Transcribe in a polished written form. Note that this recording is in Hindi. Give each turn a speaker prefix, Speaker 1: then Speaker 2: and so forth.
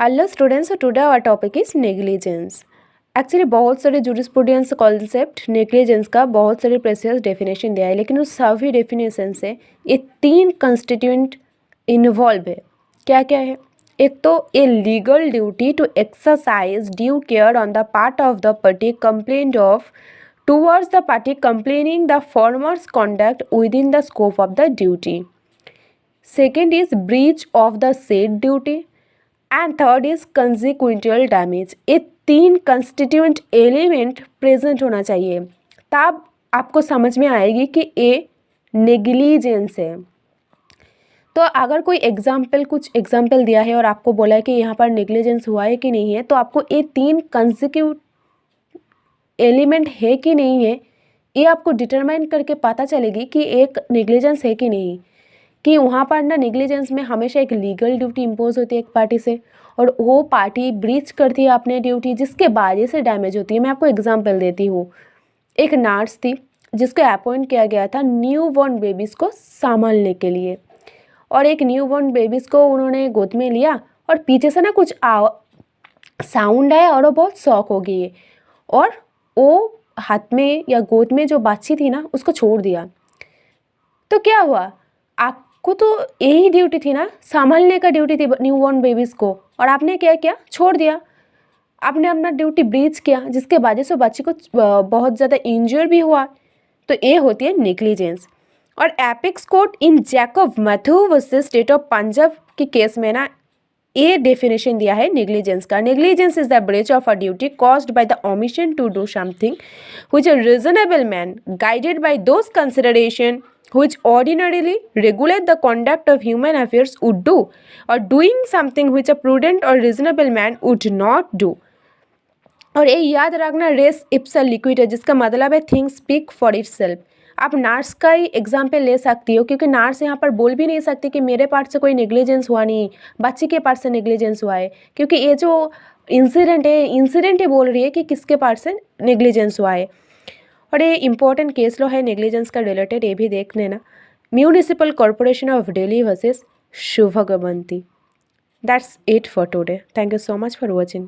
Speaker 1: Hello students, today our topic is negligence. Actually बहुत सारे जूरिस्प्रूडेंस कॉन्सेप्ट नेग्लिजेंस का बहुत सारे प्रेसियस डेफिनेशन दिया है, लेकिन उस सभी डेफिनेशन से ये 3 कंस्टिट्यूएंट इन्वॉल्व है। क्या क्या है? एक तो a legal duty to exercise due care on the part of the party complaint of towards the party complaining the former's conduct within the scope of the duty. Second is breach of the said duty and third is consequential damage. ये 3 कंस्टिट्यूएंट एलिमेंट प्रेजेंट होना चाहिए, तब आपको समझ में आएगी कि ये नेग्लिजेंस है। तो अगर कोई कुछ एग्जाम्पल दिया है और आपको बोला है कि यहाँ पर नेग्लिजेंस हुआ है कि नहीं है, तो आपको ये 3 कंसिक्यूट एलिमेंट है कि नहीं है, ये आपको डिटरमाइन करके पता चलेगी कि एक नेग्लिजेंस है कि नहीं। कि वहाँ पर ना नेग्लिजेंस में हमेशा एक लीगल ड्यूटी इम्पोज होती है एक पार्टी से, और वो पार्टी ब्रीच करती है अपने ड्यूटी, जिसके वजह से डैमेज होती है। मैं आपको एग्जांपल देती हूँ। एक नर्स थी जिसको अपॉइंट किया गया था न्यू बॉर्न बेबीज़ को संभालने के लिए, और एक न्यू बॉर्न बेबीज़ को उन्होंने गोद में लिया और पीछे से ना कुछ साउंड आया और वो बहुत शॉक हो गई है, और वो हाथ में या गोद में जो बच्ची थी ना उसको छोड़ दिया। तो क्या हुआ? आपको तो यही ड्यूटी थी ना, संभालने का ड्यूटी थी न्यू बॉर्न बेबीज़ को, और आपने क्या किया? छोड़ दिया। आपने अपना ड्यूटी ब्रीच किया, जिसके वजह से बच्ची को बहुत ज़्यादा इंजर भी हुआ। तो ये होती है नेग्लिजेंस। और apex court in Jacob Matthew versus state of Punjab के केस में ना ये डेफिनेशन दिया है नेग्लिजेंस का। Negligence is the breach of a duty caused by the omission to do something which a reasonable man guided by those consideration which ordinarily regulate the conduct of human affairs would do, or doing something which a prudent or reasonable man would not do। और ये याद रखना, रेस इप्सा लिक्विड है, जिसका मतलब है थिंग्स स्पीक फॉर इटसेल्फ। आप नर्स का ही एग्जाम्पल ले सकती हो, क्योंकि नर्स यहाँ पर बोल भी नहीं सकती कि मेरे पार्ट से कोई नेग्लिजेंस हुआ नहीं, बच्ची के पार्ट से नेग्लिजेंस हुआ है, क्योंकि ये जो इंसिडेंट ही बोल रही है कि किसके पार्ट से नेग्लिजेंस हुआ है। और ये इंपॉर्टेंट केस लो है नेग्लिजेंस का रिलेटेड, ये भी देख लेना। Municipal corporation of Delhi versus Subhagwanti. That's it for today. Thank you so much for watching.